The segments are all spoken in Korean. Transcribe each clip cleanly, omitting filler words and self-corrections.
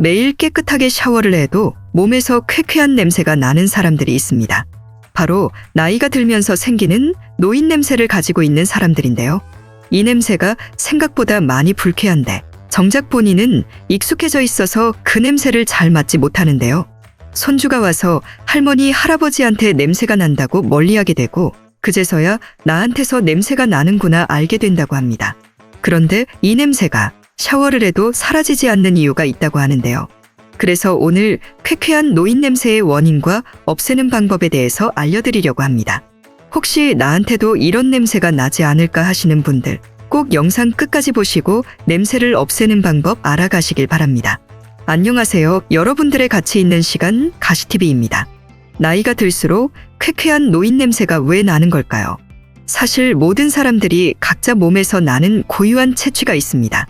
매일 깨끗하게 샤워를 해도 몸에서 쾌쾌한 냄새가 나는 사람들이 있습니다. 바로 나이가 들면서 생기는 노인 냄새를 가지고 있는 사람들인데요. 이 냄새가 생각보다 많이 불쾌한데 정작 본인은 익숙해져 있어서 그 냄새를 잘 맡지 못하는데요. 손주가 와서 할머니, 할아버지한테 냄새가 난다고 멀리하게 되고 그제서야 나한테서 냄새가 나는구나 알게 된다고 합니다. 그런데 이 냄새가 샤워를 해도 사라지지 않는 이유가 있다고 하는데요. 그래서 오늘 쾌쾌한 노인 냄새의 원인과 없애는 방법에 대해서 알려드리려고 합니다. 혹시 나한테도 이런 냄새가 나지 않을까 하시는 분들 꼭 영상 끝까지 보시고 냄새를 없애는 방법 알아가시길 바랍니다. 안녕하세요. 여러분들의 같이 있는 시간 가시TV입니다. 나이가 들수록 쾌쾌한 노인 냄새가 왜 나는 걸까요? 사실 모든 사람들이 각자 몸에서 나는 고유한 체취가 있습니다.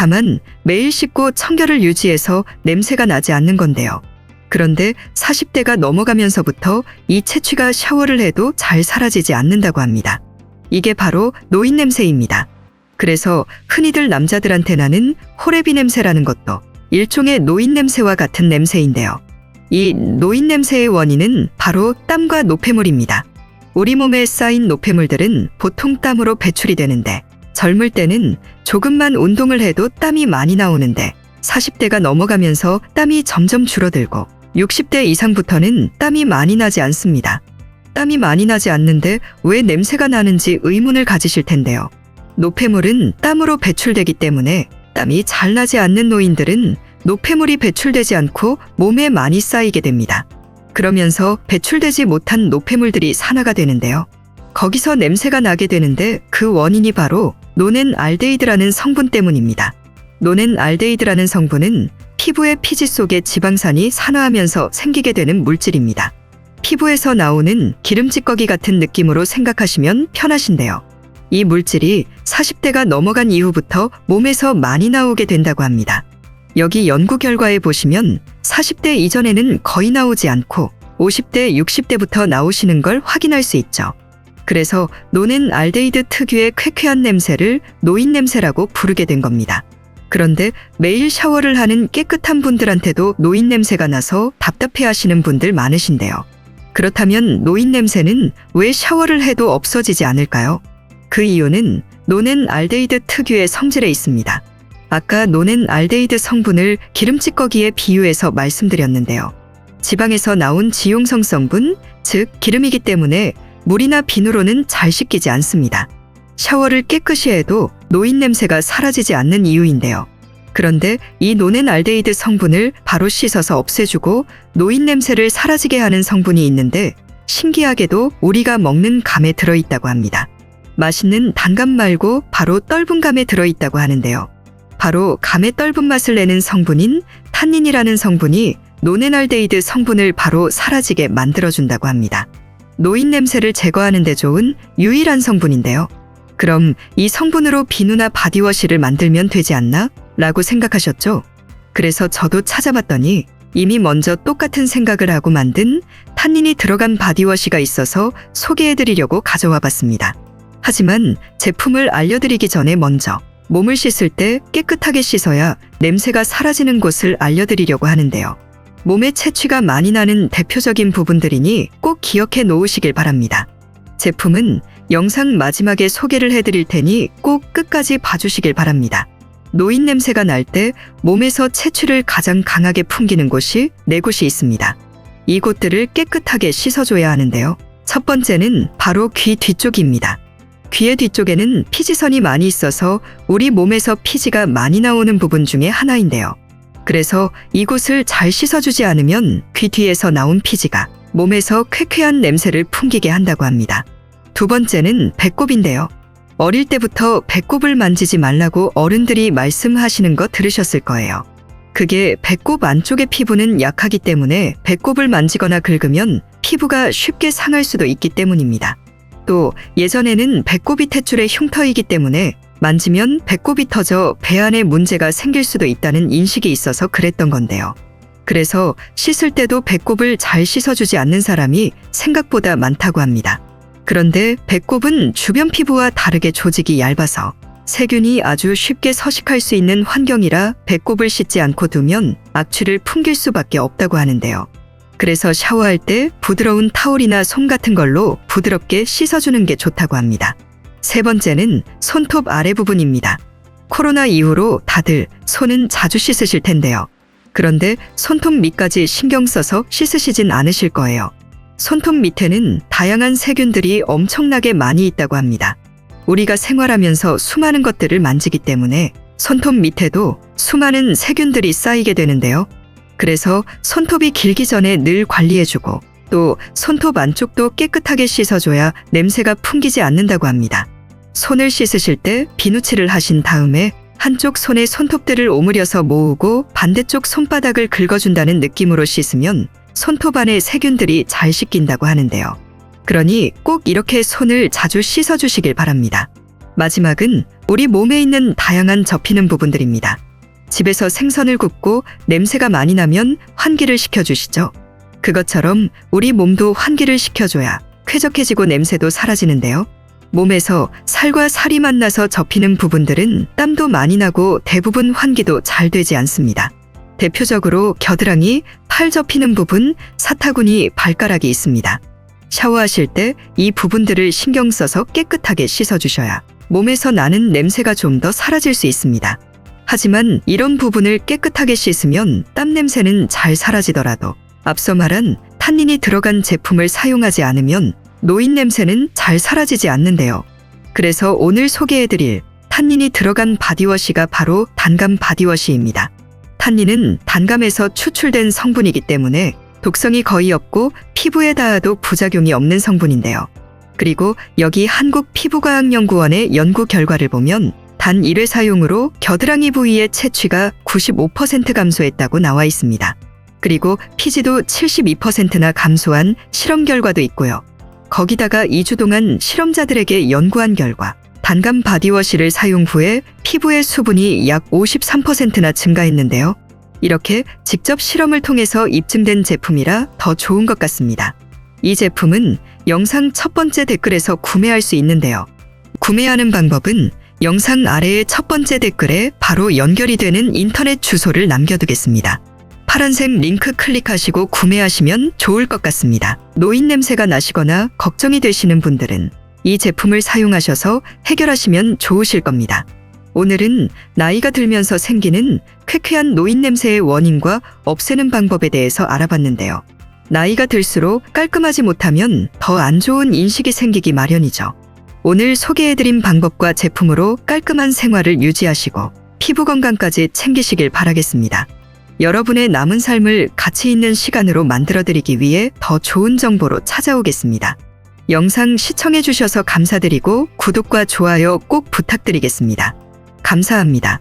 다만 매일 씻고 청결을 유지해서 냄새가 나지 않는 건데요. 그런데 40대가 넘어가면서부터 이 체취가 샤워를 해도 잘 사라지지 않는다고 합니다. 이게 바로 노인 냄새입니다. 그래서 흔히들 남자들한테 나는 호레비 냄새라는 것도 일종의 노인 냄새와 같은 냄새인데요. 이 노인 냄새의 원인은 바로 땀과 노폐물입니다. 우리 몸에 쌓인 노폐물들은 보통 땀으로 배출이 되는데 젊을 때는 조금만 운동을 해도 땀이 많이 나오는데 40대가 넘어가면서 땀이 점점 줄어들고 60대 이상부터는 땀이 많이 나지 않습니다. 땀이 많이 나지 않는데 왜 냄새가 나는지 의문을 가지실 텐데요. 노폐물은 땀으로 배출되기 때문에 땀이 잘 나지 않는 노인들은 노폐물이 배출되지 않고 몸에 많이 쌓이게 됩니다. 그러면서 배출되지 못한 노폐물들이 산화가 되는데요. 거기서 냄새가 나게 되는데 그 원인이 바로 노넨알데히드라는 성분 때문입니다. 노넨알데히드라는 성분은 피부의 피지 속의 지방산이 산화하면서 생기게 되는 물질입니다. 피부에서 나오는 기름찌꺼기 같은 느낌으로 생각하시면 편하신데요. 이 물질이 40대가 넘어간 이후부터 몸에서 많이 나오게 된다고 합니다. 여기 연구 결과에 보시면 40대 이전에는 거의 나오지 않고 50대, 60대부터 나오시는 걸 확인할 수 있죠. 그래서 노넨알데히드 특유의 쾌쾌한 냄새를 노인 냄새라고 부르게 된 겁니다. 그런데 매일 샤워를 하는 깨끗한 분들한테도 노인 냄새가 나서 답답해하시는 분들 많으신데요. 그렇다면 노인 냄새는 왜 샤워를 해도 없어지지 않을까요? 그 이유는 노넨알데히드 특유의 성질에 있습니다. 아까 노넨알데히드 성분을 기름찌꺼기에 비유해서 말씀드렸는데요. 지방에서 나온 지용성 성분, 즉 기름이기 때문에 물이나 비누로는 잘 씻기지 않습니다. 샤워를 깨끗이 해도 노인 냄새가 사라지지 않는 이유인데요. 그런데 이 노넨알데히드 성분을 바로 씻어서 없애주고 노인 냄새를 사라지게 하는 성분이 있는데 신기하게도 우리가 먹는 감에 들어있다고 합니다. 맛있는 단감 말고 바로 떫은 감에 들어있다고 하는데요. 바로 감의 떫은 맛을 내는 성분인 탄닌이라는 성분이 노넨알데히드 성분을 바로 사라지게 만들어준다고 합니다. 노인 냄새를 제거하는 데 좋은 유일한 성분인데요. 그럼 이 성분으로 비누나 바디워시를 만들면 되지 않나? 라고 생각하셨죠? 그래서 저도 찾아봤더니 이미 먼저 똑같은 생각을 하고 만든 탄닌이 들어간 바디워시가 있어서 소개해드리려고 가져와 봤습니다. 하지만 제품을 알려드리기 전에 먼저 몸을 씻을 때 깨끗하게 씻어야 냄새가 사라지는 곳을 알려드리려고 하는데요. 몸에 체취가 많이 나는 대표적인 부분들이니 꼭 기억해 놓으시길 바랍니다. 제품은 영상 마지막에 소개를 해드릴 테니 꼭 끝까지 봐주시길 바랍니다. 노인 냄새가 날 때 몸에서 체취를 가장 강하게 풍기는 곳이 4곳이 있습니다. 이곳들을 깨끗하게 씻어줘야 하는데요. 첫 번째는 바로 귀 뒤쪽입니다. 귀의 뒤쪽에는 피지선이 많이 있어서 우리 몸에서 피지가 많이 나오는 부분 중에 하나인데요. 그래서 이곳을 잘 씻어주지 않으면 귀 뒤에서 나온 피지가 몸에서 쾌쾌한 냄새를 풍기게 한다고 합니다. 두 번째는 배꼽인데요. 어릴 때부터 배꼽을 만지지 말라고 어른들이 말씀하시는 거 들으셨을 거예요. 그게 배꼽 안쪽의 피부는 약하기 때문에 배꼽을 만지거나 긁으면 피부가 쉽게 상할 수도 있기 때문입니다. 또 예전에는 배꼽이 탯줄의 흉터이기 때문에 만지면 배꼽이 터져 배 안에 문제가 생길 수도 있다는 인식이 있어서 그랬던 건데요. 그래서 씻을 때도 배꼽을 잘 씻어주지 않는 사람이 생각보다 많다고 합니다. 그런데 배꼽은 주변 피부와 다르게 조직이 얇아서 세균이 아주 쉽게 서식할 수 있는 환경이라 배꼽을 씻지 않고 두면 악취를 풍길 수밖에 없다고 하는데요. 그래서 샤워할 때 부드러운 타올이나 솜 같은 걸로 부드럽게 씻어주는 게 좋다고 합니다. 세 번째는 손톱 아래 부분입니다. 코로나 이후로 다들 손은 자주 씻으실 텐데요. 그런데 손톱 밑까지 신경 써서 씻으시진 않으실 거예요. 손톱 밑에는 다양한 세균들이 엄청나게 많이 있다고 합니다. 우리가 생활하면서 수많은 것들을 만지기 때문에 손톱 밑에도 수많은 세균들이 쌓이게 되는데요. 그래서 손톱이 길기 전에 늘 관리해주고 또 손톱 안쪽도 깨끗하게 씻어줘야 냄새가 풍기지 않는다고 합니다. 손을 씻으실 때 비누칠을 하신 다음에 한쪽 손에 손톱들을 오므려서 모으고 반대쪽 손바닥을 긁어준다는 느낌으로 씻으면 손톱 안에 세균들이 잘 씻긴다고 하는데요. 그러니 꼭 이렇게 손을 자주 씻어주시길 바랍니다. 마지막은 우리 몸에 있는 다양한 접히는 부분들입니다. 집에서 생선을 굽고 냄새가 많이 나면 환기를 시켜주시죠. 그것처럼 우리 몸도 환기를 시켜줘야 쾌적해지고 냄새도 사라지는데요. 몸에서 살과 살이 만나서 접히는 부분들은 땀도 많이 나고 대부분 환기도 잘 되지 않습니다. 대표적으로 겨드랑이, 팔 접히는 부분, 사타구니, 발가락이 있습니다. 샤워하실 때 이 부분들을 신경 써서 깨끗하게 씻어주셔야 몸에서 나는 냄새가 좀 더 사라질 수 있습니다. 하지만 이런 부분을 깨끗하게 씻으면 땀 냄새는 잘 사라지더라도 앞서 말한 탄닌이 들어간 제품을 사용하지 않으면 노인 냄새는 잘 사라지지 않는데요. 그래서 오늘 소개해드릴 탄닌이 들어간 바디워시가 바로 단감 바디워시입니다. 탄닌은 단감에서 추출된 성분이기 때문에 독성이 거의 없고 피부에 닿아도 부작용이 없는 성분인데요. 그리고 여기 한국피부과학연구원의 연구 결과를 보면 단 1회 사용으로 겨드랑이 부위의 채취가 95% 감소했다고 나와 있습니다. 그리고 피지도 72%나 감소한 실험 결과도 있고요. 거기다가 2주 동안 실험자들에게 연구한 결과 단감 바디워시를 사용 후에 피부의 수분이 약 53%나 증가했는데요. 이렇게 직접 실험을 통해서 입증된 제품이라 더 좋은 것 같습니다. 이 제품은 영상 첫 번째 댓글에서 구매할 수 있는데요. 구매하는 방법은 영상 아래의 첫 번째 댓글에 바로 연결이 되는 인터넷 주소를 남겨두겠습니다. 파란색 링크 클릭하시고 구매하시면 좋을 것 같습니다. 노인 냄새가 나시거나 걱정이 되시는 분들은 이 제품을 사용하셔서 해결하시면 좋으실 겁니다. 오늘은 나이가 들면서 생기는 쾌쾌한 노인 냄새의 원인과 없애는 방법에 대해서 알아봤는데요. 나이가 들수록 깔끔하지 못하면 더 안 좋은 인식이 생기기 마련이죠. 오늘 소개해드린 방법과 제품으로 깔끔한 생활을 유지하시고 피부 건강까지 챙기시길 바라겠습니다. 여러분의 남은 삶을 가치 있는 시간으로 만들어드리기 위해 더 좋은 정보로 찾아오겠습니다. 영상 시청해주셔서 감사드리고 구독과 좋아요 꼭 부탁드리겠습니다. 감사합니다.